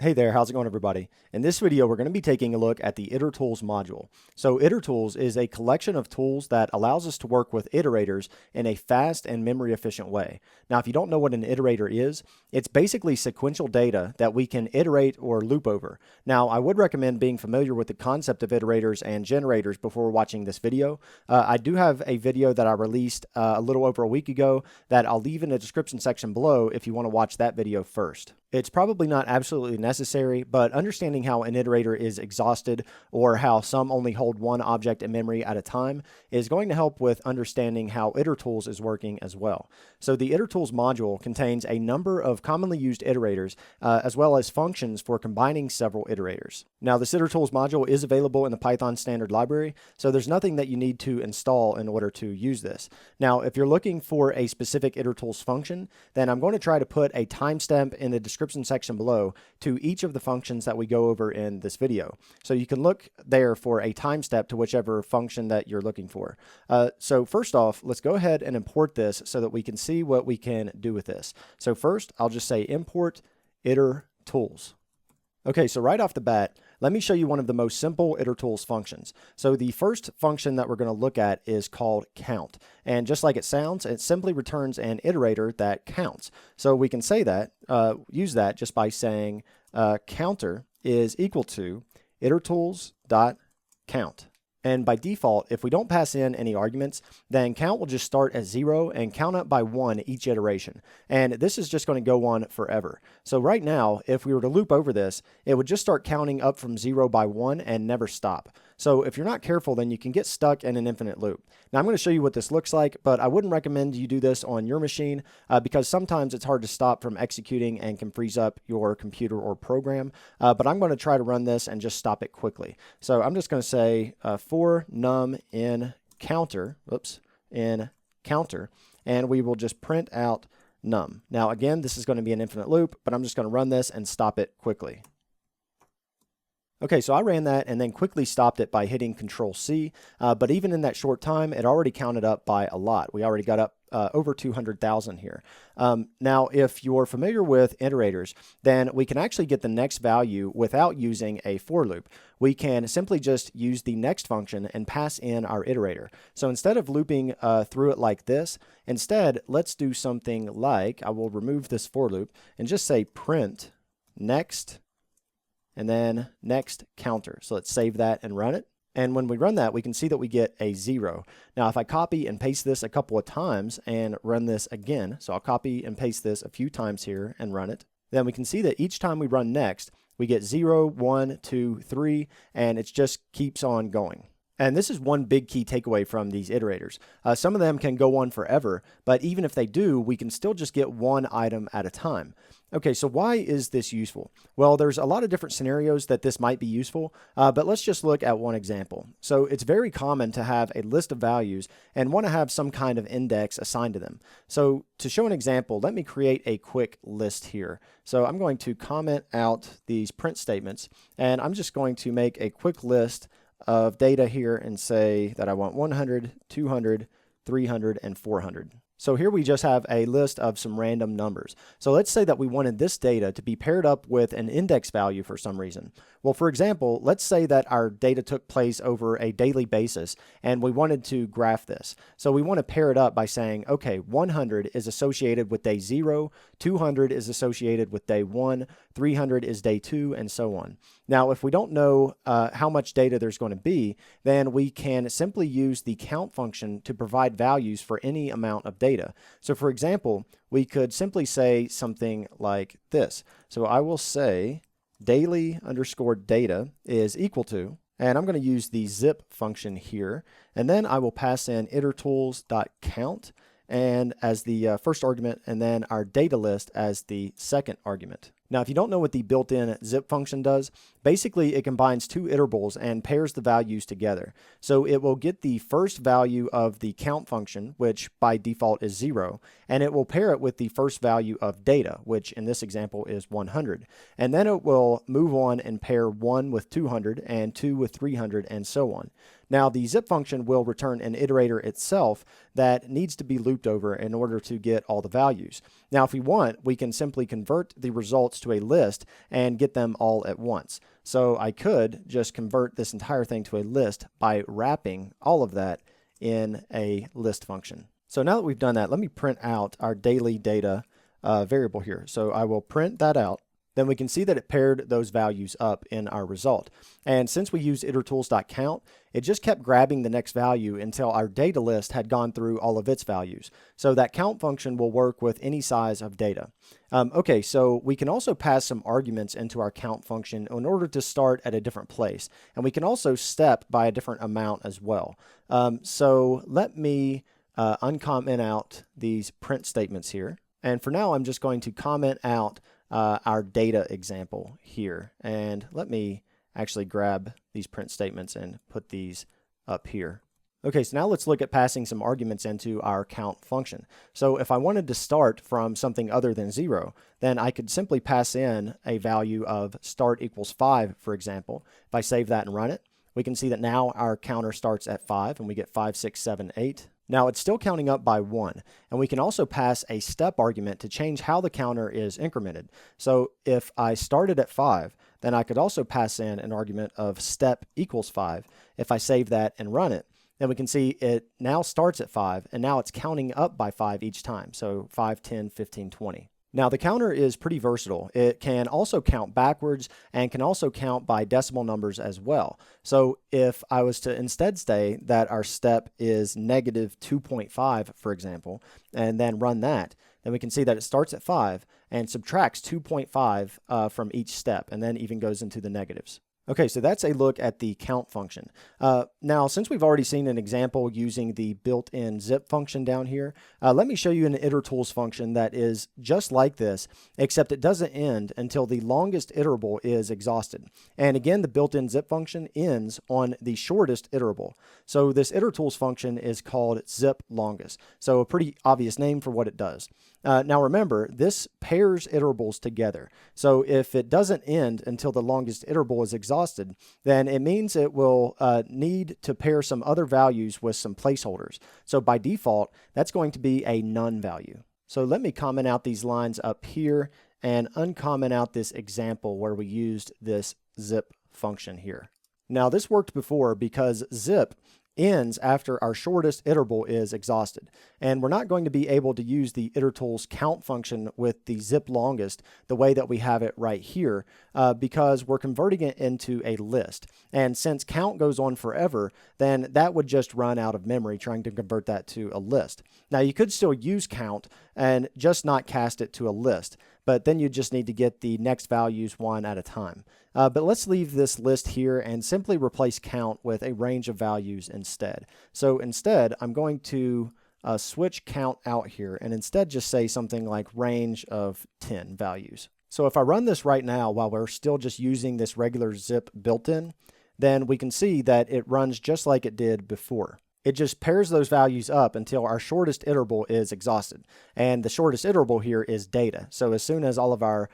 Hey there, how's it going everybody? In this video, we're going to be taking a look at the Itertools module. So Itertools is a collection of tools that allows us to work with iterators in a fast and memory efficient way. Now, if you don't know what an iterator is, it's basically sequential data that we can iterate or loop over. Now, I would recommend being familiar with the concept of iterators and generators before watching this video. I do have a video that I released a little over a week ago that I'll leave in the description section below if you want to watch that video first. It's probably not absolutely necessary, but understanding how an iterator is exhausted or how some only hold one object in memory at a time is going to help with understanding how Itertools is working as well. So the Itertools module contains a number of commonly used iterators as well as functions for combining several iterators. Now this Itertools module is available in the Python standard library, so there's nothing that you need to install in order to use this. Now if you're looking for a specific Itertools function, then I'm going to try to put a timestamp in the description section below to each of the functions that we go over in this video. So you can look there for a timestamp to whichever function that you're looking for. So first off, let's go ahead and import this so that we can see what we can do with this. So first, I'll just say import Itertools. Okay, so right off the bat, let me show you one of the most simple Itertools functions. So the first function that we're going to look at is called count. And just like it sounds, it simply returns an iterator that counts. So we can say that, use that just by saying counter is equal to itertools.count. And by default, if we don't pass in any arguments, then count will just start at 0 and count up by 1 each iteration. And this is just going to go on forever. So right now, if we were to loop over this, it would just start counting up from 0 by 1 and never stop. So if you're not careful, then you can get stuck in an infinite loop. Now I'm going to show you what this looks like, but I wouldn't recommend you do this on your machine because sometimes it's hard to stop from executing and can freeze up your computer or program. But I'm going to try to run this and just stop it quickly. So I'm just going to say for num in counter, and we will just print out num. Now again, this is going to be an infinite loop, but I'm just going to run this and stop it quickly. Okay, so I ran that and then quickly stopped it by hitting Control C, but even in that short time, it already counted up by a lot. We already got up over 200,000 here. Now, if you're familiar with iterators, then we can actually get the next value without using a for loop. We can simply just use the next function and pass in our iterator. So instead of looping through it like this, instead, let's do something like, I will remove this for loop and just say print next and then next counter. So let's save that and run it. And when we run that, we can see that we get a 0. Now, if I copy and paste this a couple of times and run this again, so I'll copy and paste this a few times here and run it, then we can see that each time we run next, we get 0, 1, 2, 3, and it just keeps on going. And this is one big key takeaway from these iterators. Some of them can go on forever, but even if they do, we can still just get one item at a time. Okay, so why is this useful? Well, there's a lot of different scenarios that this might be useful, but let's just look at one example. So it's very common to have a list of values and want to have some kind of index assigned to them. So to show an example, let me create a quick list here. So I'm going to comment out these print statements, and I'm just going to make a quick list of data here and say that I want 100, 200, 300, and 400. So here we just have a list of some random numbers. So let's say that we wanted this data to be paired up with an index value for some reason. Well, for example, let's say that our data took place over a daily basis and we wanted to graph this. So we want to pair it up by saying, okay, 100 is associated with day 0, 200 is associated with day 1, 300 is day 2, and so on. Now, if we don't know how much data there's going to be, then we can simply use the count function to provide values for any amount of data. So for example, we could simply say something like this. So I will say daily underscore data is equal to, and I'm going to use the zip function here, and then I will pass in itertools.count and as the first argument, and then our data list as the second argument. Now, if you don't know what the built-in zip function does, basically it combines two iterables and pairs the values together. So it will get the first value of the count function, which by default is 0, and it will pair it with the first value of data, which in this example is 100. And then it will move on and pair 1 with 200 and 2 with 300 and so on. Now, the zip function will return an iterator itself that needs to be looped over in order to get all the values. Now, if we want, we can simply convert the results to a list and get them all at once. So I could just convert this entire thing to a list by wrapping all of that in a list function. So now that we've done that, let me print out our daily data variable here. So I will print that out. Then we can see that it paired those values up in our result. And since we used itertools.count, it just kept grabbing the next value until our data list had gone through all of its values. So that count function will work with any size of data. Okay, so we can also pass some arguments into our count function in order to start at a different place. And we can also step by a different amount as well. So let me uncomment out these print statements here. And for now, I'm just going to comment out our data example here. And let me actually grab these print statements and put these up here. Okay, so now let's look at passing some arguments into our count function. So if I wanted to start from something other than 0, then I could simply pass in a value of start equals 5, for example. If I save that and run it, we can see that now our counter starts at 5 and we get 5, 6, 7, 8. Now it's still counting up by 1, and we can also pass a step argument to change how the counter is incremented. So if I started at 5, then I could also pass in an argument of step equals 5. If I save that and run it, then we can see it now starts at 5, and now it's counting up by 5 each time. So 5, 10, 15, 20. Now the counter is pretty versatile. It can also count backwards and can also count by decimal numbers as well. So if I was to instead say that our step is negative 2.5, for example, and then run that, then we can see that it starts at 5 and subtracts 2.5 from each step, and then even goes into the negatives. Okay, so that's a look at the count function. Now, since we've already seen an example using the built-in zip function down here, let me show you an Itertools function that is just like this, except it doesn't end until the longest iterable is exhausted. And again, the built-in zip function ends on the shortest iterable. So this Itertools function is called zip longest. So a pretty obvious name for what it does. Now remember, this pairs iterables together. So if it doesn't end until the longest iterable is exhausted, then it means it will need to pair some other values with some placeholders. So by default, that's going to be a none value. So let me comment out these lines up here and uncomment out this example where we used this zip function here. Now this worked before because zip ends after our shortest iterable is exhausted. And we're not going to be able to use the Itertools count function with the zip longest the way that we have it right here because we're converting it into a list. And since count goes on forever, then that would just run out of memory trying to convert that to a list. Now you could still use count and just not cast it to a list, but then you just need to get the next values one at a time. But let's leave this list here and simply replace count with a range of values instead. So instead, I'm going to switch count out here and instead just say something like range of 10 values. So if I run this right now while we're still just using this regular zip built-in, then we can see that it runs just like it did before. It just pairs those values up until our shortest iterable is exhausted. And the shortest iterable here is data. So as soon as all of our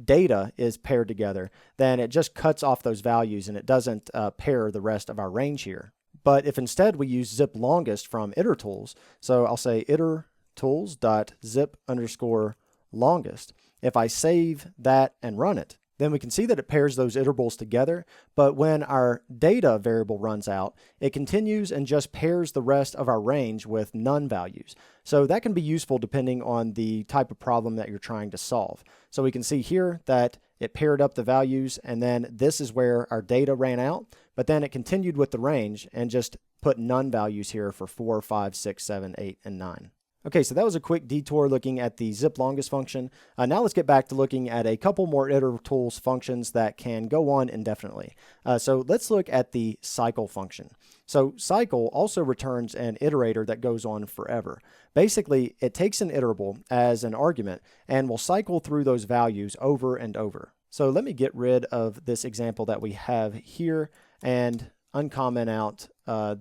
data is paired together, then it just cuts off those values and it doesn't pair the rest of our range here. But if instead we use zip longest from Itertools, so I'll say itertools.zip_longest. If I save that and run it, then we can see that it pairs those iterables together, but when our data variable runs out, it continues and just pairs the rest of our range with none values. So that can be useful depending on the type of problem that you're trying to solve. So we can see here that it paired up the values, and then this is where our data ran out, but then it continued with the range and just put none values here for 4, 5, 6, 7, 8, and 9. Okay, so that was a quick detour looking at the zip longest function. Now let's get back to looking at a couple more Itertools functions that can go on indefinitely. So let's look at the cycle function. So cycle also returns an iterator that goes on forever. Basically, it takes an iterable as an argument and will cycle through those values over and over. So let me get rid of this example that we have here and uncomment out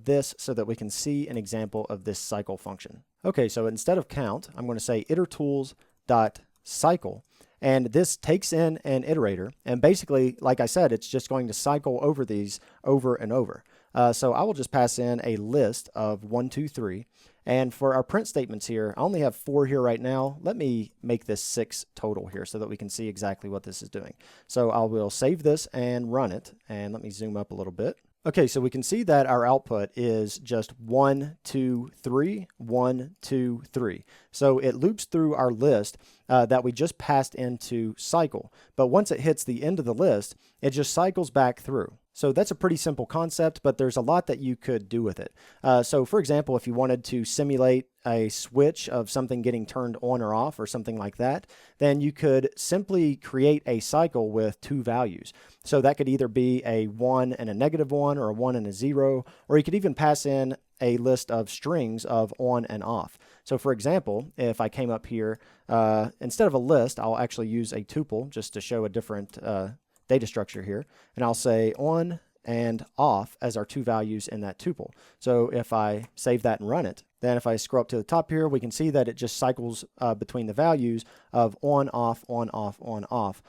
this so that we can see an example of this cycle function. Okay, so instead of count, I'm going to say itertools.cycle, and this takes in an iterator, and basically, like I said, it's just going to cycle over these over and over. So I will just pass in a list of 1, 2, 3. And for our print statements here, I only have 4 here right now. Let me make this 6 total here so that we can see exactly what this is doing. So I will save this and run it. And let me zoom up a little bit. Okay, so we can see that our output is just 1, 2, 3, 1, 2, 3. So it loops through our list that we just passed into cycle. But once it hits the end of the list, it just cycles back through. So that's a pretty simple concept, but there's a lot that you could do with it. So for example, if you wanted to simulate a switch of something getting turned on or off or something like that, then you could simply create a cycle with 2 values. So that could either be a 1 and a -1 or a 1 and a 0, or you could even pass in a list of strings of on and off. So for example, if I came up here, instead of a list, I'll actually use a tuple just to show a different data structure here, and I'll say on and off as our 2 values in that tuple. So if I save that and run it, then if I scroll up to the top here, we can see that it just cycles between the values of on, off, on, off, on, off,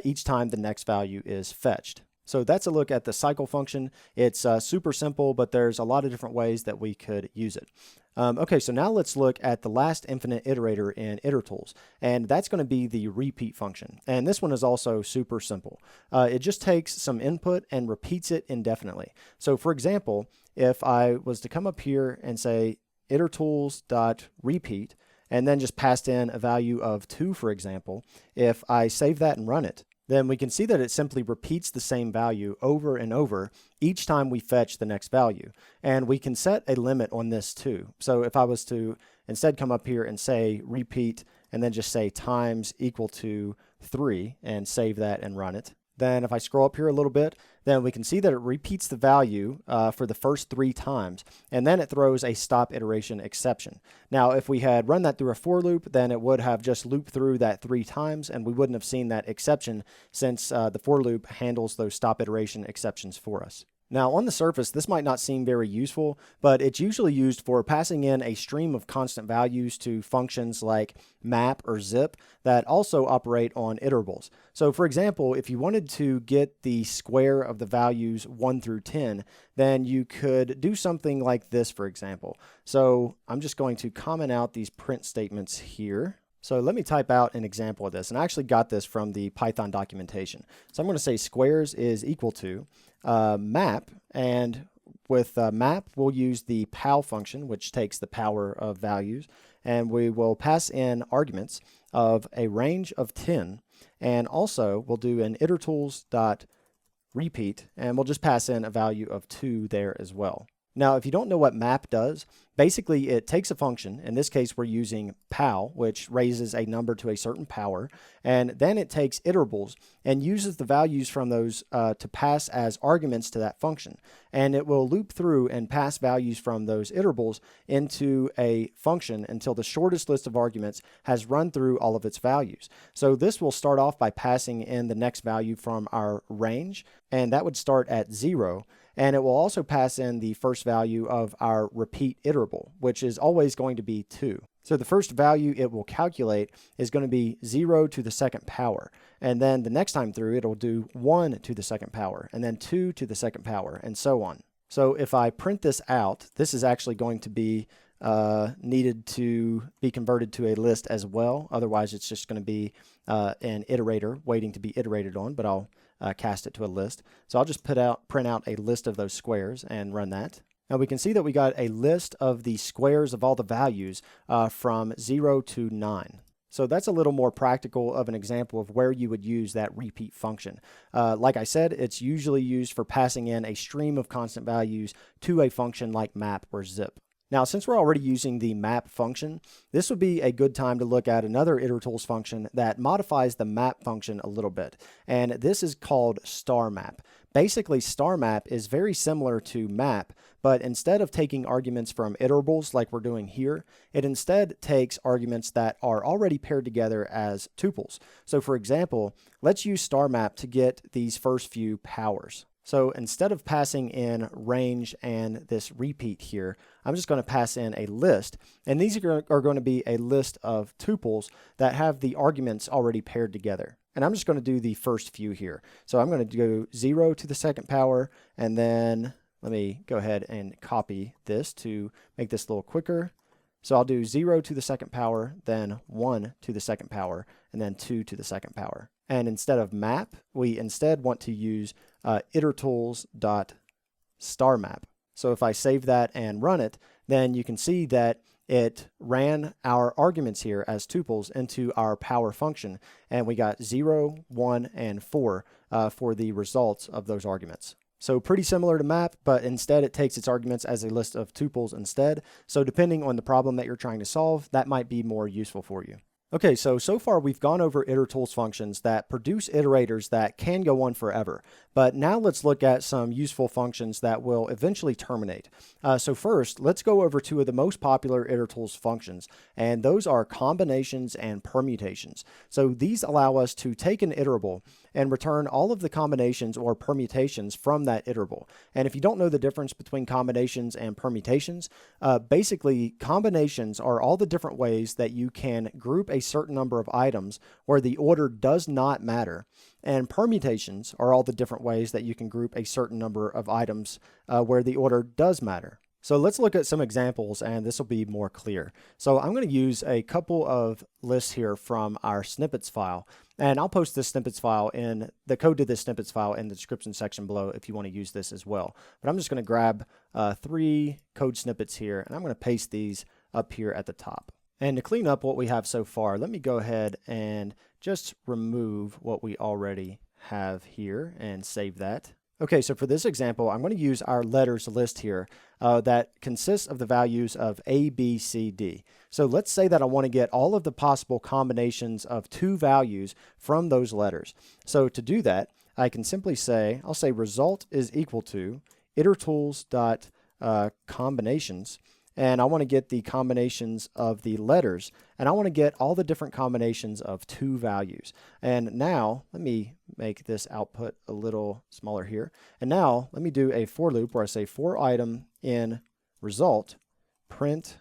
each time the next value is fetched. So that's a look at the cycle function. It's super simple, but there's a lot of different ways that we could use it. Okay, so now let's look at the last infinite iterator in Itertools, and that's going to be the repeat function. And this one is also super simple. It just takes some input and repeats it indefinitely. So for example, if I was to come up here and say Itertools.repeat, and then just passed in a value of 2, for example, if I save that and run it, then we can see that it simply repeats the same value over and over each time we fetch the next value. And we can set a limit on this too. So if I was to instead come up here and say repeat and then just say times equal to 3 and save that and run it, then if I scroll up here a little bit, then we can see that it repeats the value for the first 3 times, and then it throws a stop iteration exception. Now, if we had run that through a for loop, then it would have just looped through that 3 times, and we wouldn't have seen that exception since the for loop handles those stop iteration exceptions for us. Now, on the surface, this might not seem very useful, but it's usually used for passing in a stream of constant values to functions like map or zip that also operate on iterables. So for example, if you wanted to get the square of the values 1 through 10, then you could do something like this, for example. So I'm just going to comment out these print statements here. So let me type out an example of this, and I actually got this from the Python documentation. So I'm going to say squares is equal to map, and with map we'll use the pow function, which takes the power of values, and we will pass in arguments of a range of 10, and also we'll do an Itertools.repeat, and we'll just pass in a value of 2 there as well. Now, if you don't know what map does, basically it takes a function. In this case, we're using pow, which raises a number to a certain power, and then it takes iterables and uses the values from those to pass as arguments to that function. And it will loop through and pass values from those iterables into a function until the shortest list of arguments has run through all of its values. So this will start off by passing in the next value from our range, and that would start at 0. And it will also pass in the first value of our repeat iterable, which is always going to be 2. So the first value it will calculate is going to be 0 to the second power. And then the next time through, it'll do 1 to the second power, and then 2 to the second power, and so on. So if I print this out, this is actually going to be needed to be converted to a list as well. Otherwise, it's just going to be an iterator waiting to be iterated on, but I'll cast it to a list. So I'll just print out a list of those squares and run that. Now we can see that we got a list of the squares of all the values from 0 to 9. So that's a little more practical of an example of where you would use that repeat function. Like I said, it's usually used for passing in a stream of constant values to a function like map or zip. Now, since we're already using the map function, this would be a good time to look at another Itertools function that modifies the map function a little bit, and this is called starmap. Basically, starmap is very similar to map, but instead of taking arguments from iterables like we're doing here, it instead takes arguments that are already paired together as tuples. So for example, let's use starmap to get these first few powers. So instead of passing in range and this repeat here, I'm just going to pass in a list, and these are going to be a list of tuples that have the arguments already paired together. And I'm just going to do the first few here. So I'm going to go 0 to the second power, and then Let me go ahead and copy this to make this a little quicker. So I'll do 0 to the second power, then 1 to the second power, and then 2 to the second power. And instead of map, we instead want to use Itertools.starmap. So if I save that and run it, then you can see that it ran our arguments here as tuples into our power function, and we got 0, 1, and 4 for the results of those arguments. So pretty similar to map, but instead it takes its arguments as a list of tuples instead. So depending on the problem that you're trying to solve, that might be more useful for you. Okay, so far we've gone over Itertools functions that produce iterators that can go on forever. But now let's look at some useful functions that will eventually terminate. So first, let's go over two of the most popular Itertools functions, and those are combinations and permutations. So these allow us to take an iterable and return all of the combinations or permutations from that iterable. And if you don't know the difference between combinations and permutations, basically combinations are all the different ways that you can group a certain number of items where the order does not matter. And permutations are all the different ways that you can group a certain number of items where the order does matter. So let's look at some examples, and this will be more clear. So I'm going to use a couple of lists here from our snippets file, and I'll post this snippets file in the code to this snippets file in the description section below if you want to use this as well. But I'm just going to grab 3 code snippets here, and I'm going to paste these up here at the top. And to clean up what we have so far, let me go ahead and just remove what we already have here and save that. Okay, so for this example, I'm going to use our letters list here that consists of the values of A, B, C, D. So let's say that I want to get all of the possible combinations of 2 values from those letters. So to do that, I can simply say, I'll say result is equal to Itertools.combinations. And I want to get the combinations of the letters, and I want to get all the different combinations of 2 values. And now, let me make this output a little smaller here. And now, let me do a for loop where I say for item in result, print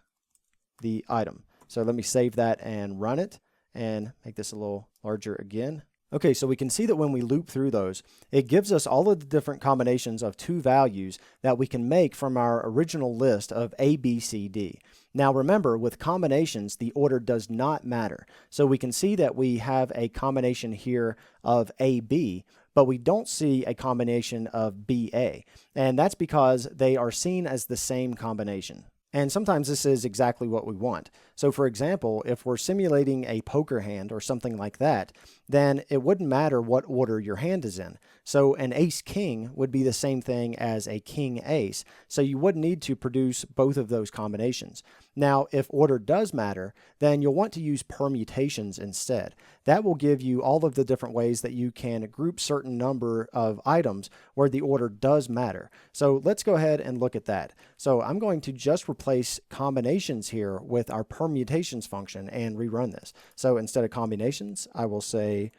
the item. So let me save that and run it, and make this a little larger again. Okay, so we can see that when we loop through those, it gives us all of the different combinations of 2 values that we can make from our original list of A, B, C, D. Now remember, with combinations, the order does not matter. So we can see that we have a combination here of A, B, but we don't see a combination of B, A. And that's because they are seen as the same combination. And sometimes this is exactly what we want. So for example, if we're simulating a poker hand or something like that, then it wouldn't matter what order your hand is in. So an ace-king would be the same thing as a king-ace. So you wouldn't need to produce both of those combinations. Now, if order does matter, then you'll want to use permutations instead. That will give you all of the different ways that you can group certain number of items where the order does matter. So let's go ahead and look at that. So I'm going to just replace combinations here with our permutations function and rerun this. So instead of combinations, I will say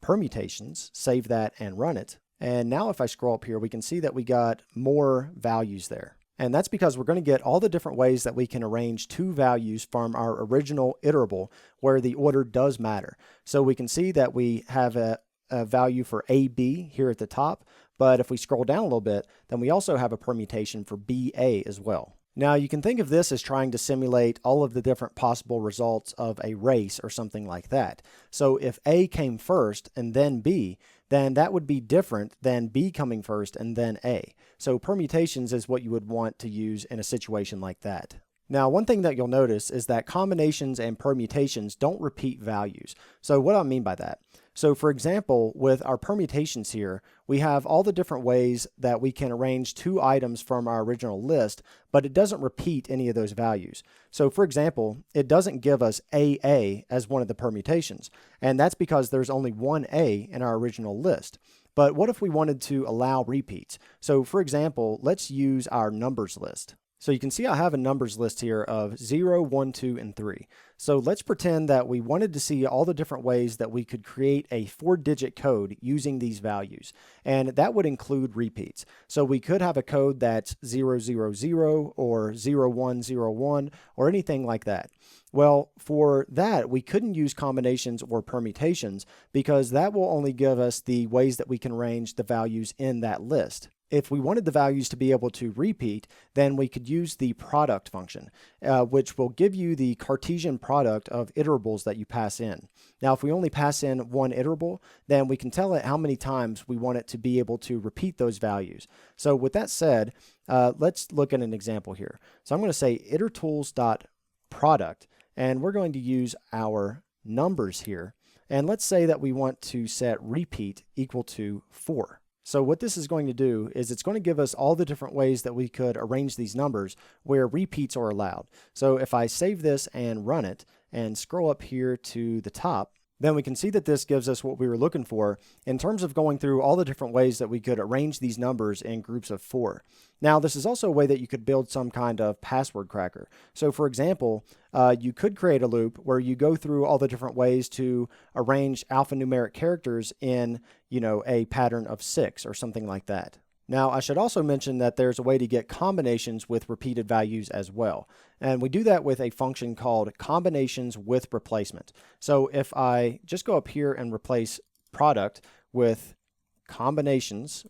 permutations, save that and run it. And now if I scroll up here, we can see that we got more values there. And that's because we're going to get all the different ways that we can arrange 2 values from our original iterable where the order does matter. So we can see that we have a value for AB here at the top, but if we scroll down a little bit, then we also have a permutation for BA as well. Now you can think of this as trying to simulate all of the different possible results of a race or something like that. So if A came first and then B, then that would be different than B coming first and then A. So permutations is what you would want to use in a situation like that. Now, one thing that you'll notice is that combinations and permutations don't repeat values. So what do I mean by that? So for example, with our permutations here, we have all the different ways that we can arrange 2 items from our original list, but it doesn't repeat any of those values. So for example, it doesn't give us AA as one of the permutations, and that's because there's only one A in our original list. But what if we wanted to allow repeats? So for example, let's use our numbers list. So you can see I have a numbers list here of 0, 1, 2, and 3. So let's pretend that we wanted to see all the different ways that we could create a 4-digit code using these values. And that would include repeats. So we could have a code that's 000 or 0101 or anything like that. Well, for that, we couldn't use combinations or permutations because that will only give us the ways that we can arrange the values in that list. If we wanted the values to be able to repeat, then we could use the product function, which will give you the Cartesian product of iterables that you pass in. Now, if we only pass in one iterable, then we can tell it how many times we want it to be able to repeat those values. So with that said, let's look at an example here. So I'm going to say Itertools.product, and we're going to use our numbers here. And let's say that we want to set repeat equal to 4. So what this is going to do is it's going to give us all the different ways that we could arrange these numbers where repeats are allowed. So if I save this and run it and scroll up here to the top, then we can see that this gives us what we were looking for in terms of going through all the different ways that we could arrange these numbers in groups of 4. Now, this is also a way that you could build some kind of password cracker. So for example, you could create a loop where you go through all the different ways to arrange alphanumeric characters in, a pattern of 6 or something like that. Now, I should also mention that there's a way to get combinations with repeated values as well. And we do that with a function called combinations with replacement. So if I just go up here and replace product with combinations,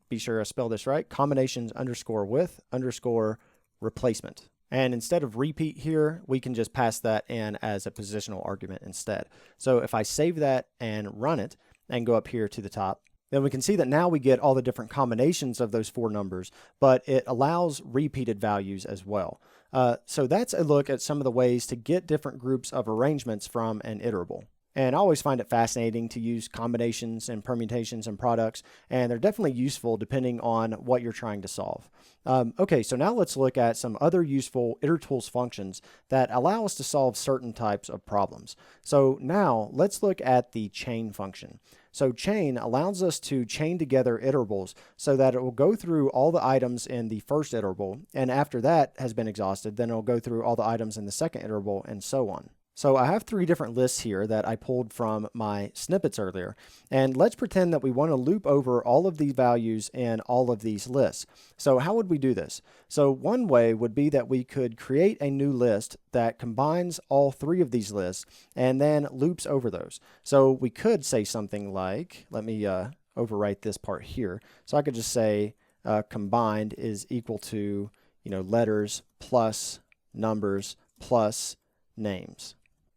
be sure I spell this right, combinations underscore with underscore replacement. And instead of repeat here, we can just pass that in as a positional argument instead. So if I save that and run it and go up here to the top, then we can see that now we get all the different combinations of those 4 numbers, but it allows repeated values as well. So that's a look at some of the ways to get different groups of arrangements from an iterable. And I always find it fascinating to use combinations and permutations and products, and they're definitely useful depending on what you're trying to solve. Okay, so now let's look at some other useful Itertools functions that allow us to solve certain types of problems. So now let's look at the chain function. So chain allows us to chain together iterables so that it will go through all the items in the first iterable, and after that has been exhausted, then it'll go through all the items in the second iterable, and so on. So I have 3 different lists here that I pulled from my snippets earlier, and let's pretend that we want to loop over all of these values in all of these lists. So how would we do this? So one way would be that we could create a new list that combines all 3 of these lists and then loops over those. So we could say something like, let me overwrite this part here. So I could just say combined is equal to, letters plus numbers plus names.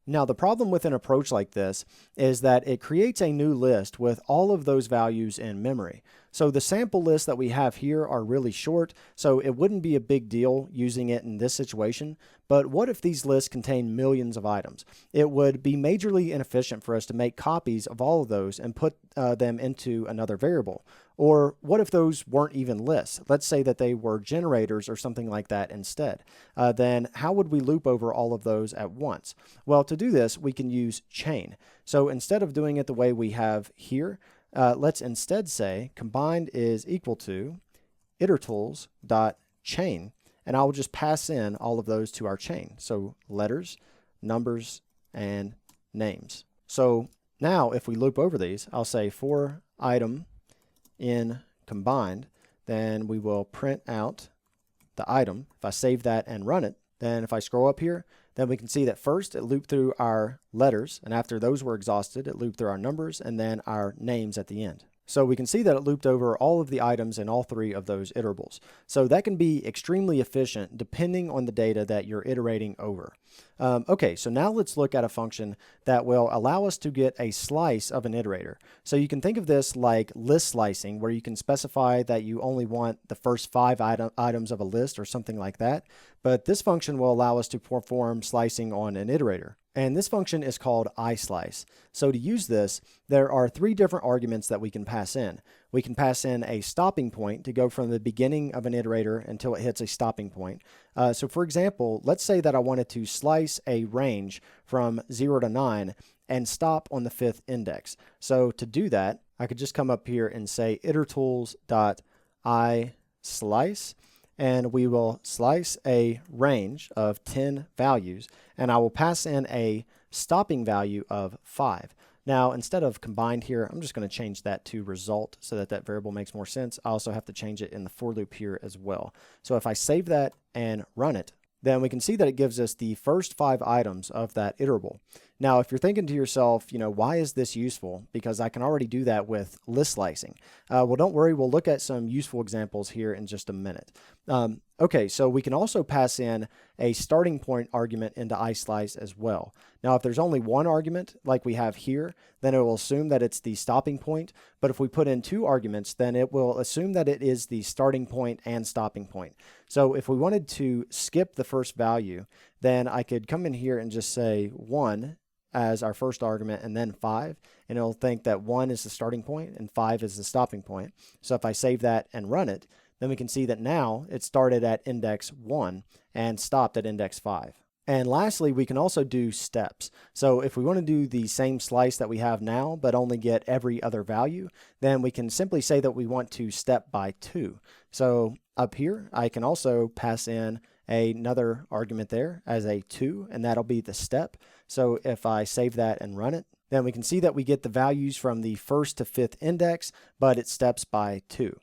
Now, the problem with an approach like this is that it creates a new list with all of those values in memory. So the sample lists that we have here are really short, so it wouldn't be a big deal using it in this situation. But what if these lists contain millions of items? It would be majorly inefficient for us to make copies of all of those and put them into another variable. Or what if those weren't even lists? Let's say that they were generators or something like that instead. Then how would we loop over all of those at once? Well, to do this, we can use chain. So instead of doing it the way we have here, let's instead say combined is equal to Itertools.chain, and I'll just pass in all of those to our chain. So letters, numbers, and names. So now if we loop over these, I'll say for item in combined, then we will print out the item. If I save that and run it, then if I scroll up here, then we can see that first it looped through our letters, and after those were exhausted, it looped through our numbers and then our names at the end. So we can see that it looped over all of the items in all 3 of those iterables. So that can be extremely efficient depending on the data that you're iterating over. Okay, so now let's look at a function that will allow us to get a slice of an iterator. So you can think of this like list slicing, where you can specify that you only want the first 5 items of a list or something like that. But this function will allow us to perform slicing on an iterator. And this function is called islice. So to use this, there are 3 different arguments that we can pass in. We can pass in a stopping point to go from the beginning of an iterator until it hits a stopping point. So for example, let's say that I wanted to slice a range from 0 to 9 and stop on the 5th index. So to do that, I could just come up here and say Itertools.islice, and we will slice a range of 10 values, and I will pass in a stopping value of 5. Now, instead of combined here, I'm just going to change that to result so that that variable makes more sense. I also have to change it in the for loop here as well. So if I save that and run it, then we can see that it gives us the first 5 items of that iterable. Now, if you're thinking to yourself, why is this useful? Because I can already do that with list slicing. Well, don't worry. We'll look at some useful examples here in just a minute. Okay, so we can also pass in a starting point argument into islice as well. Now, if there's only one argument like we have here, then it will assume that it's the stopping point. But if we put in 2 arguments, then it will assume that it is the starting point and stopping point. So if we wanted to skip the first value, then I could come in here and just say 1 as our first argument and then 5, and it'll think that 1 is the starting point and 5 is the stopping point. So if I save that and run it, then we can see that now it started at index 1 and stopped at index 5. And lastly, we can also do steps. So if we want to do the same slice that we have now, but only get every other value, then we can simply say that we want to step by 2. So up here, I can also pass in another argument there as a 2, and that'll be the step. So if I save that and run it, then we can see that we get the values from the 1st to 5th index, but it steps by 2.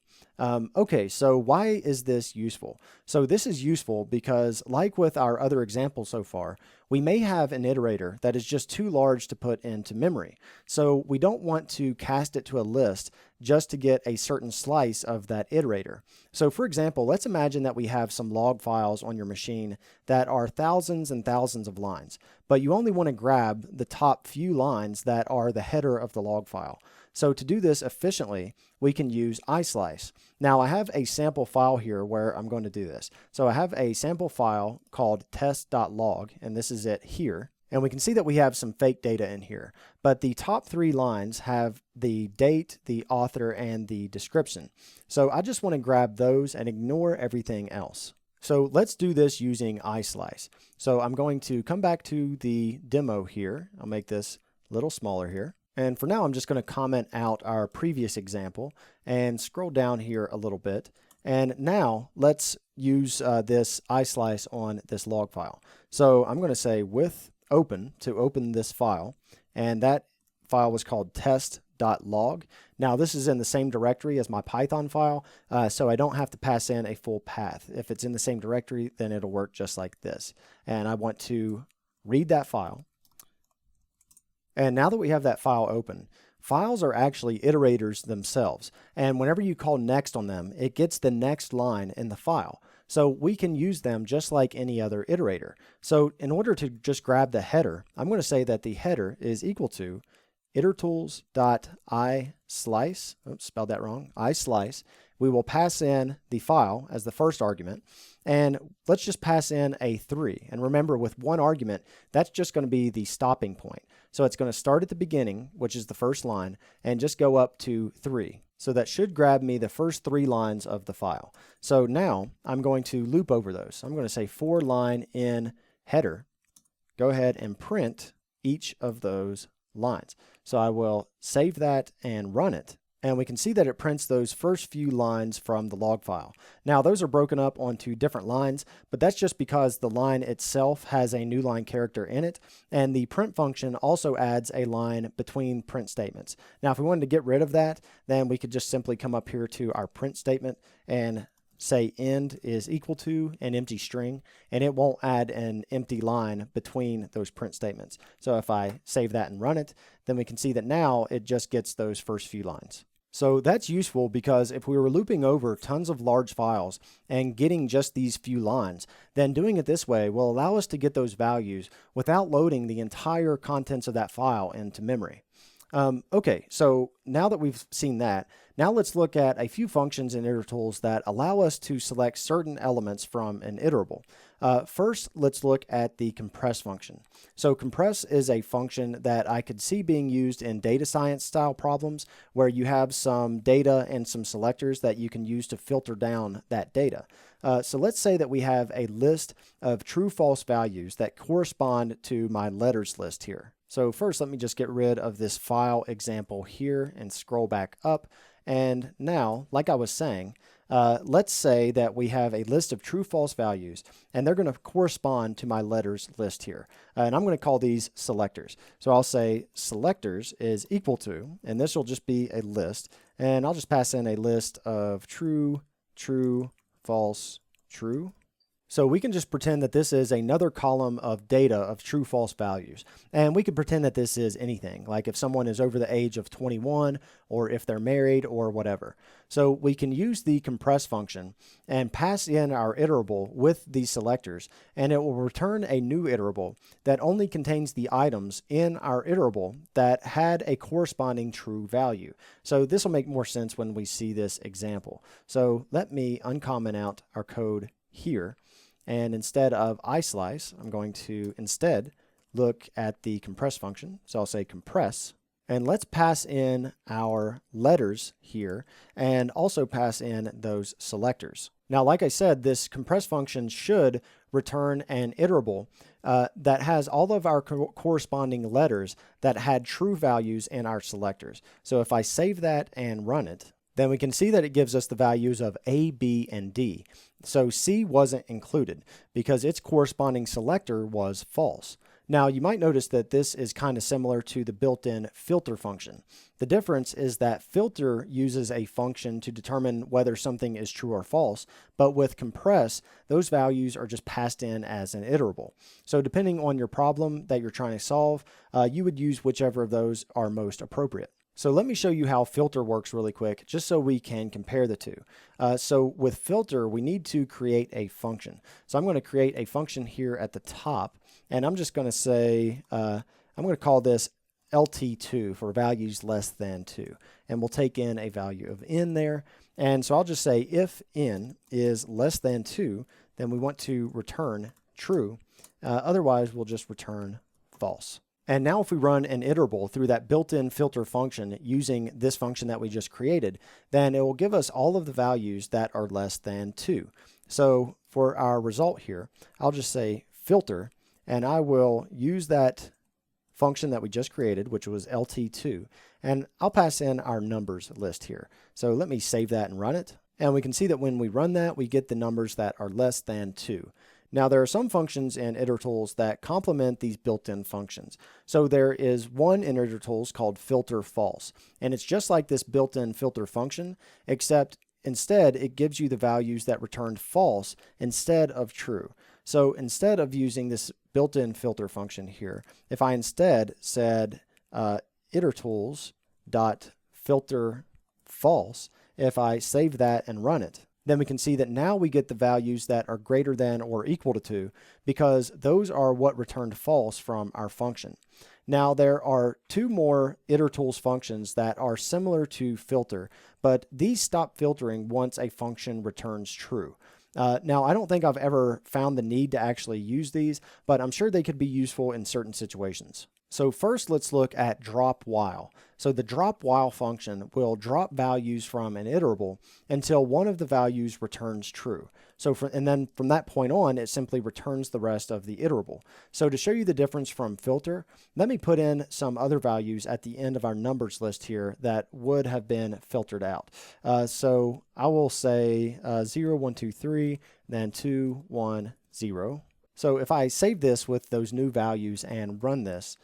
Okay, so why is this useful? So this is useful because, like with our other examples so far, we may have an iterator that is just too large to put into memory. So we don't want to cast it to a list just to get a certain slice of that iterator. So for example, let's imagine that we have some log files on your machine that are thousands and thousands of lines, but you only want to grab the top few lines that are the header of the log file. So to do this efficiently, we can use islice. Now I have a sample file here where I'm going to do this. So I have a sample file called test.log, and this is it here. And we can see that we have some fake data in here, but the top 3 lines have the date, the author, and the description. So I just want to grab those and ignore everything else. So let's do this using islice. So I'm going to come back to the demo here. I'll make this a little smaller here. And for now, I'm just going to comment out our previous example and scroll down here a little bit. And now let's use this islice on this log file. So I'm going to say with open to open this file, and that file was called test.log. Now this is in the same directory as my Python file, so I don't have to pass in a full path. If it's in the same directory, then it'll work just like this. And I want to read that file. And now that we have that file open, files are actually iterators themselves. And whenever you call next on them, it gets the next line in the file. So we can use them just like any other iterator. So in order to just grab the header, I'm going to say that the header is equal to itertools.islice, oops, spelled that wrong, islice. We will pass in the file as the first argument, and let's just pass in a 3. And remember, with one argument, that's just going to be the stopping point. So it's going to start at the beginning, which is the first line, and just go up to 3. So that should grab me the first 3 lines of the file. So now I'm going to loop over those. I'm going to say 4 line in header. Go ahead and print each of those lines. So I will save that and run it. And we can see that it prints those first few lines from the log file. Now those are broken up onto different lines, but that's just because the line itself has a new line character in it, and the print function also adds a line between print statements. Now if we wanted to get rid of that, then we could just simply come up here to our print statement and say end is equal to an empty string, and it won't add an empty line between those print statements. So if I save that and run it, then we can see that now it just gets those first few lines. So that's useful because if we were looping over tons of large files and getting just these few lines, then doing it this way will allow us to get those values without loading the entire contents of that file into memory. Okay, so now that we've seen that, now let's look at a few functions in Itertools that allow us to select certain elements from an iterable. First, let's look at the compress function. So compress is a function that I could see being used in data science style problems where you have some data and some selectors that you can use to filter down that data. So let's say that we have a list of true-false values that correspond to my letters list here. So first, let me just get rid of this file example here and scroll back up. And now, like I was saying, let's say that we have a list of true-false values, and they're going to correspond to my letters list here. And I'm going to call these selectors. So I'll say selectors is equal to, and this will just be a list, and I'll just pass in a list of true, true, false, true. So we can just pretend that this is another column of data of true false values. And we could pretend that this is anything, like if someone is over the age of 21 or if they're married or whatever. So we can use the compress function and pass in our iterable with these selectors, and it will return a new iterable that only contains the items in our iterable that had a corresponding true value. So this will make more sense when we see this example. So let me uncomment out our code here. And instead of islice, I'm going to instead look at the compress function. So I'll say compress, and let's pass in our letters here and also pass in those selectors. Now, like I said, this compress function should return an iterable that has all of our corresponding letters that had true values in our selectors. So if I save that and run it, then we can see that it gives us the values of A, B, and D. So C wasn't included because its corresponding selector was false. Now you might notice that this is kind of similar to the built-in filter function. The difference is that filter uses a function to determine whether something is true or false, but with compress, those values are just passed in as an iterable. So depending on your problem that you're trying to solve, you would use whichever of those are most appropriate. So let me show you how filter works really quick, just so we can compare the two. So with filter, we need to create a function. So I'm going to create a function here at the top, and I'm just going to say, I'm going to call this LT2 for values less than 2. And we'll take in a value of n there. And so I'll just say if n is less than 2, then we want to return true. Otherwise, we'll just return false. And now if we run an iterable through that built-in filter function using this function that we just created, then it will give us all of the values that are less than 2. So for our result here, I'll just say filter, and I will use that function that we just created, which was LT2, and I'll pass in our numbers list here. So let me save that and run it. And we can see that when we run that, we get the numbers that are less than 2. Now, there are some functions in Itertools that complement these built-in functions. So there is one in Itertools called filterfalse, and it's just like this built-in filter function, except instead it gives you the values that return false instead of true. So instead of using this built-in filter function here, if I instead said Itertools.filterFalse, if I save that and run it, then we can see that now we get the values that are greater than or equal to 2 because those are what returned false from our function. Now there are two more Itertools functions that are similar to filter, but these stop filtering once a function returns true. Now, I don't think I've ever found the need to actually use these, but I'm sure they could be useful in certain situations. So first, let's look at dropwhile. So the dropwhile function will drop values from an iterable until one of the values returns true. And then from that point on, it simply returns the rest of the iterable. So to show you the difference from filter, let me put in some other values at the end of our numbers list here that would have been filtered out. So I will say 0, 1, 2, 3, then 2, 1, 0. So if I save this with those new values and run this,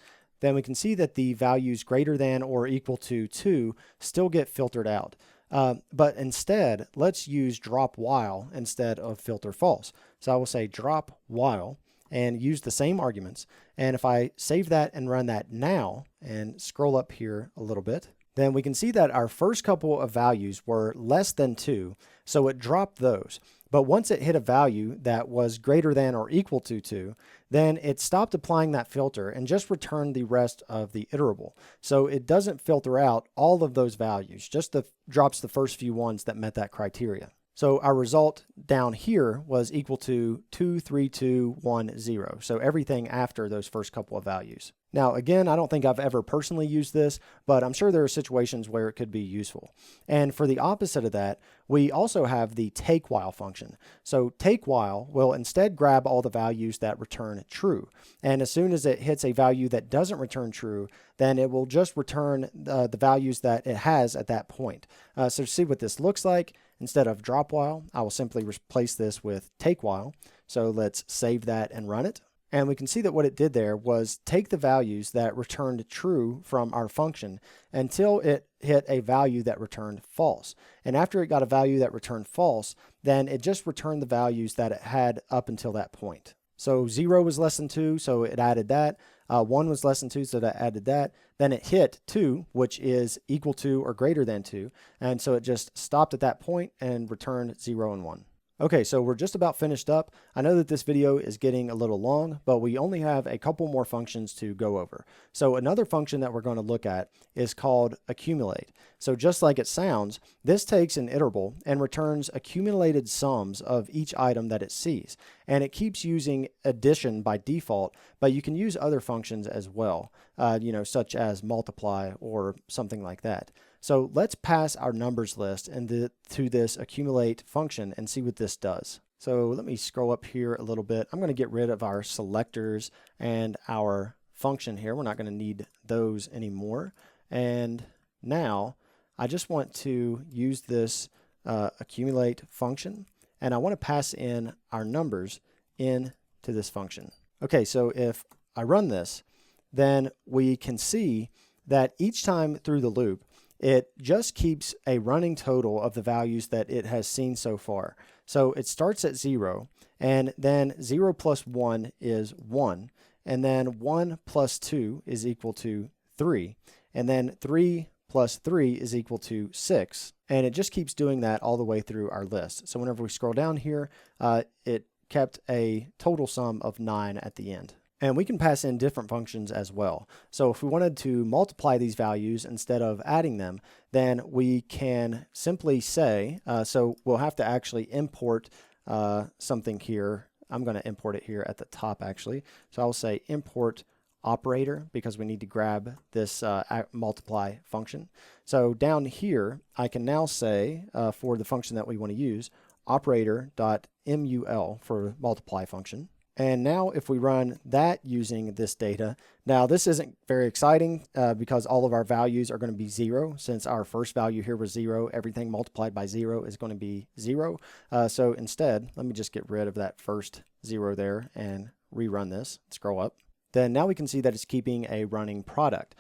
then we can see that the values greater than or equal to 2 still get filtered out. But instead, let's use dropwhile instead of filterfalse. So I will say dropwhile and use the same arguments. And if I save that and run that now and scroll up here a little bit, then we can see that our first couple of values were less than 2, so it dropped those. But once it hit a value that was greater than or equal to 2, then it stopped applying that filter and just returned the rest of the iterable. So it doesn't filter out all of those values, just drops the first few ones that met that criteria. So our result down here was equal to 23210. So everything after those first couple of values. Now, again, I don't think I've ever personally used this, but I'm sure there are situations where it could be useful. And for the opposite of that, we also have the takewhile function. So takewhile will instead grab all the values that return true. And as soon as it hits a value that doesn't return true, then it will just return the values that it has at that point. So to see what this looks like, instead of dropwhile, I will simply replace this with takewhile. So let's save that and run it. And we can see that what it did there was take the values that returned true from our function until it hit a value that returned false. And after it got a value that returned false, then it just returned the values that it had up until that point. So 0 was less than 2, so it added that. 1 was less than 2, so that added that. Then it hit 2, which is equal to or greater than 2. And so it just stopped at that point and returned 0 and 1. Okay, so we're just about finished up. I know that this video is getting a little long, but we only have a couple more functions to go over. So another function that we're going to look at is called accumulate. So just like it sounds, this takes an iterable and returns accumulated sums of each item that it sees. And it keeps using addition by default, but you can use other functions as well, such as multiply or something like that. So let's pass our numbers list to this accumulate function and see what this does. So let me scroll up here a little bit. I'm going to get rid of our selectors and our function here. We're not going to need those anymore. And now I just want to use this accumulate function, and I want to pass in our numbers into this function. Okay, so if I run this, then we can see that each time through the loop, it just keeps a running total of the values that it has seen so far. So it starts at 0, and then 0 plus 1 is 1, and then 1 plus 2 is equal to 3, and then 3 plus 3 is equal to 6, and it just keeps doing that all the way through our list. So whenever we scroll down here, it kept a total sum of 9 at the end. And we can pass in different functions as well. So if we wanted to multiply these values instead of adding them, then we can simply say, so we'll have to actually import something here. I'm going to import it here at the top actually. So I'll say import operator because we need to grab this multiply function. So down here, I can now say for the function that we want to use, operator.mul for multiply function. And now if we run that using this data, now this isn't very exciting because all of our values are going to be 0. Since our first value here was 0, everything multiplied by 0 is going to be 0. So instead, let me just get rid of that first 0 there and rerun this. Scroll up. Then now we can see that it's keeping a running product.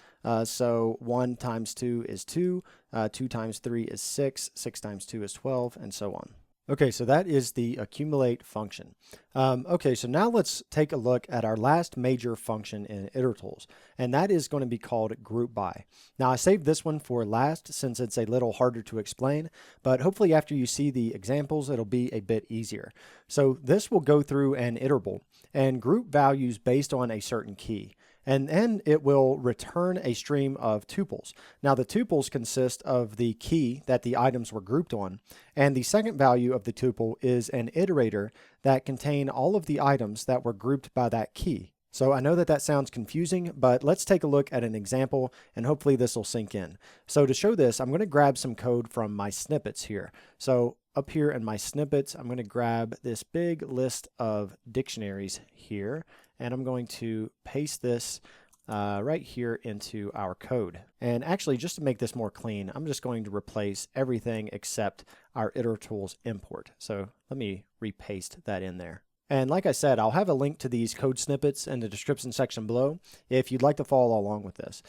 So 1 times 2 is 2, 2 times 3 is 6, 6 times 2 is 12, and so on. Okay, so that is the accumulate function. Okay, so now let's take a look at our last major function in Itertools, and that is going to be called groupby. Now I saved this one for last since it's a little harder to explain, but hopefully after you see the examples, it'll be a bit easier. So this will go through an iterable and group values based on a certain key. And then it will return a stream of tuples. Now the tuples consist of the key that the items were grouped on, and the second value of the tuple is an iterator that contain all of the items that were grouped by that key. So I know that that sounds confusing, but let's take a look at an example and hopefully this will sink in. So to show this, I'm going to grab some code from my snippets here. So up here in my snippets, I'm going to grab this big list of dictionaries here, and I'm going to paste this right here into our code. And actually, just to make this more clean, I'm just going to replace everything except our Itertools import. So let me repaste that in there. And like I said, I'll have a link to these code snippets in the description section below if you'd like to follow along with this.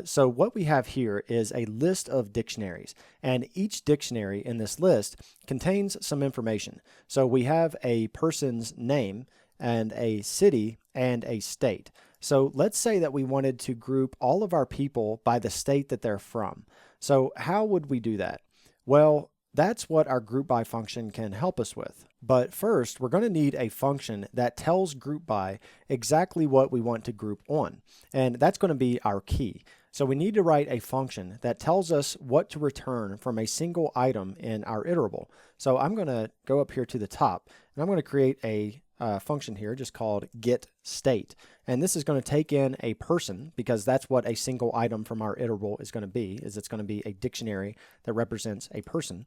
So what we have here is a list of dictionaries, and each dictionary in this list contains some information. So we have a person's name and a city and a state. So let's say that we wanted to group all of our people by the state that they're from. So how would we do that? Well, that's what our groupby function can help us with. But first, we're going to need a function that tells groupby exactly what we want to group on. And that's going to be our key. So we need to write a function that tells us what to return from a single item in our iterable. So I'm going to go up here to the top, and I'm going to create a function here just called getState. And this is going to take in a person because that's what a single item from our iterable is going to be, is it's going to be a dictionary that represents a person.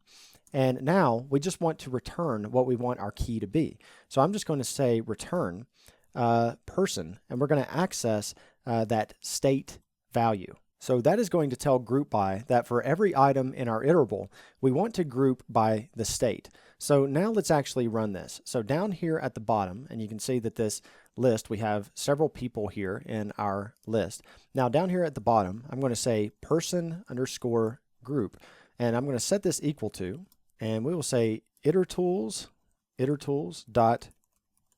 And now we just want to return what we want our key to be. So I'm just going to say return person, and we're going to access that state value. So that is going to tell groupby that for every item in our iterable, we want to group by the state. So now let's actually run this. So down here at the bottom, and you can see that this list, we have several people here in our list. Now down here at the bottom, I'm going to say person underscore group, and I'm going to set this equal to, and we will say Itertools dot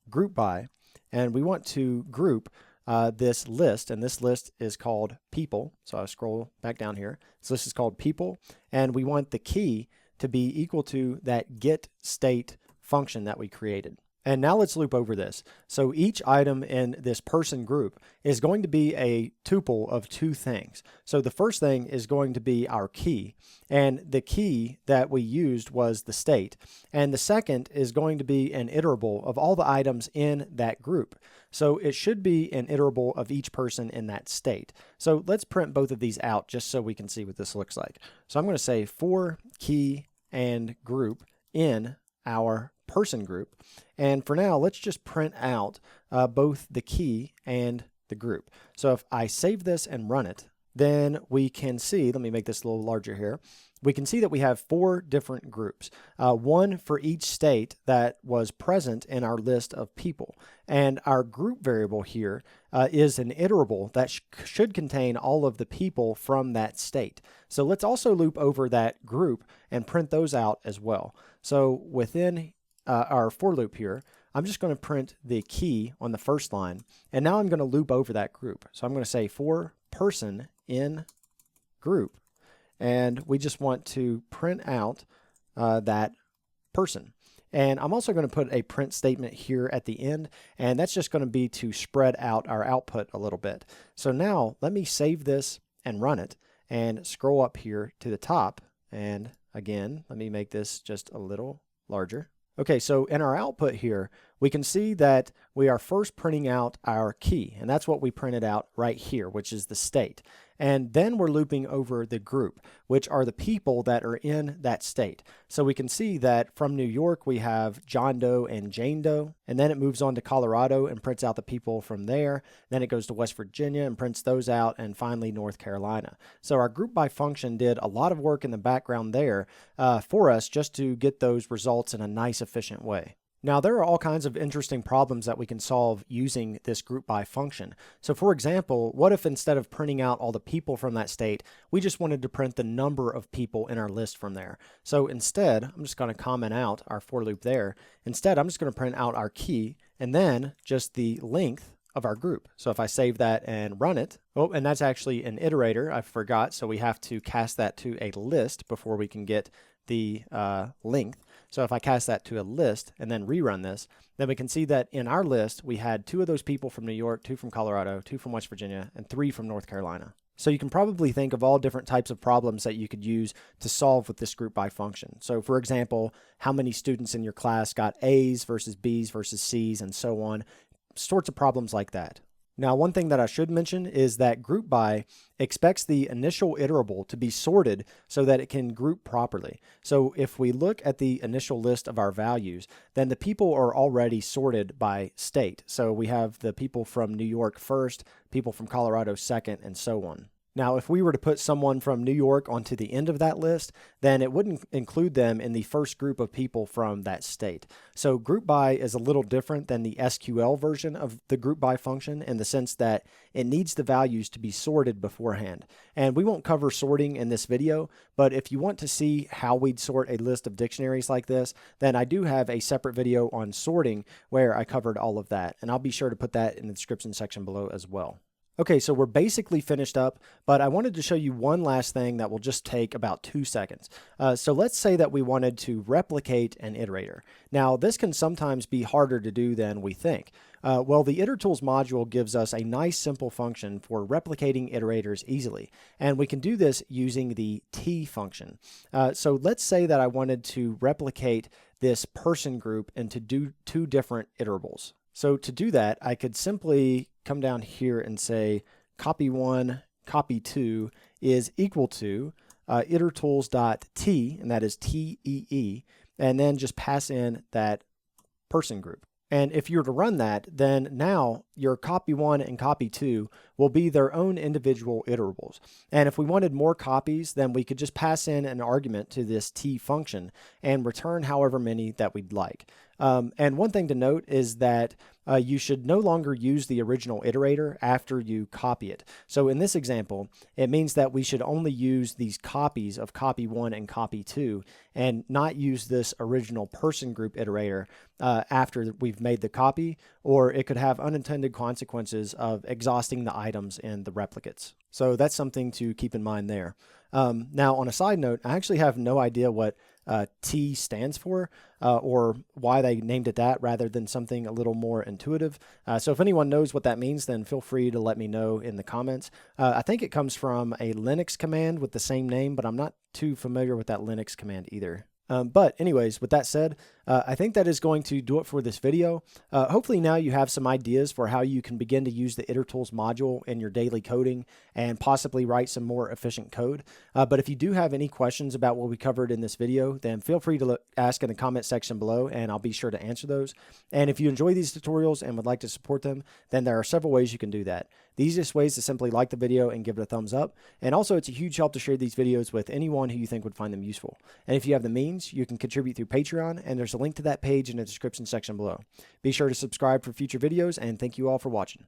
groupby, and we want to group this list, and this list is called people. So I scroll back down here. So this is called people, and we want the key to be equal to that get state function that we created. And now let's loop over this. So each item in this person group is going to be a tuple of two things. So the first thing is going to be our key, and the key that we used was the state. And the second is going to be an iterable of all the items in that group. So it should be an iterable of each person in that state. So let's print both of these out just so we can see what this looks like. So I'm going to say for key and group in our person group. And for now, let's just print out both the key and the group. So if I save this and run it, then we can see, let me make this a little larger here. We can see that we have 4 different groups, one for each state that was present in our list of people. And our group variable here is an iterable that should contain all of the people from that state. So let's also loop over that group and print those out as well. So within our for loop here, I'm just going to print the key on the first line, and now I'm going to loop over that group. So I'm going to say for person in group, and we just want to print out that person. And I'm also going to put a print statement here at the end, and that's just going to be to spread out our output a little bit. So now let me save this and run it and scroll up here to the top. And again, let me make this just a little larger. Okay, so in our output here, we can see that we are first printing out our key, and that's what we printed out right here, which is the state. And then we're looping over the group, which are the people that are in that state. So we can see that from New York, we have John Doe and Jane Doe, and then it moves on to Colorado and prints out the people from there. Then it goes to West Virginia and prints those out, and finally North Carolina. So our group by function did a lot of work in the background there for us just to get those results in a nice, efficient way. Now, there are all kinds of interesting problems that we can solve using this group by function. So for example, what if instead of printing out all the people from that state, we just wanted to print the number of people in our list from there? So instead, I'm just going to comment out our for loop there. Instead, I'm just going to print out our key and then just the length of our group. So if I save that and run it, oh, and that's actually an iterator, I forgot. So we have to cast that to a list before we can get the length. So if I cast that to a list and then rerun this, then we can see that in our list, we had 2 of those people from New York, 2 from Colorado, 2 from West Virginia, and 3 from North Carolina. So you can probably think of all different types of problems that you could use to solve with this group by function. So for example, how many students in your class got A's versus B's versus C's and so on, sorts of problems like that. Now, one thing that I should mention is that groupby expects the initial iterable to be sorted so that it can group properly. So if we look at the initial list of our values, then the people are already sorted by state. So we have the people from New York first, people from Colorado second, and so on. Now, if we were to put someone from New York onto the end of that list, then it wouldn't include them in the first group of people from that state. So groupby is a little different than the SQL version of the groupby function in the sense that it needs the values to be sorted beforehand. And we won't cover sorting in this video, but if you want to see how we'd sort a list of dictionaries like this, then I do have a separate video on sorting where I covered all of that. And I'll be sure to put that in the description section below as well. Okay, so we're basically finished up, but I wanted to show you one last thing that will just take about 2 seconds. So let's say that we wanted to replicate an iterator. Now, this can sometimes be harder to do than we think. Well, the Itertools module gives us a nice simple function for replicating iterators easily, and we can do this using the T function. So let's say that I wanted to replicate this person group into 2 different iterables. So to do that, I could simply come down here and say copy1, copy2 is equal to itertools.t, and that is TEE, and then just pass in that person group. And if you were to run that, then now your copy 1 and copy 2 will be their own individual iterables. And if we wanted more copies, then we could just pass in an argument to this T function and return however many that we'd like. And one thing to note is that you should no longer use the original iterator after you copy it. So in this example, it means that we should only use these copies of copy 1 and copy 2 and not use this original person group iterator after we've made the copy, or it could have unintended consequences of exhausting the items in the replicates. So that's something to keep in mind there. Now, on a side note, I actually have no idea what T stands for or why they named it that rather than something a little more intuitive. So if anyone knows what that means, then feel free to let me know in the comments. I think it comes from a Linux command with the same name, but I'm not too familiar with that Linux command either. But anyways, with that said, I think that is going to do it for this video. Hopefully now you have some ideas for how you can begin to use the Itertools module in your daily coding and possibly write some more efficient code. But if you do have any questions about what we covered in this video, then feel free to ask in the comment section below and I'll be sure to answer those. And if you enjoy these tutorials and would like to support them, then there are several ways you can do that. The easiest way is to simply like the video and give it a thumbs up. And also it's a huge help to share these videos with anyone who you think would find them useful. And if you have the means, you can contribute through Patreon, and there's a link to that page in the description section below. Be sure to subscribe for future videos, and thank you all for watching.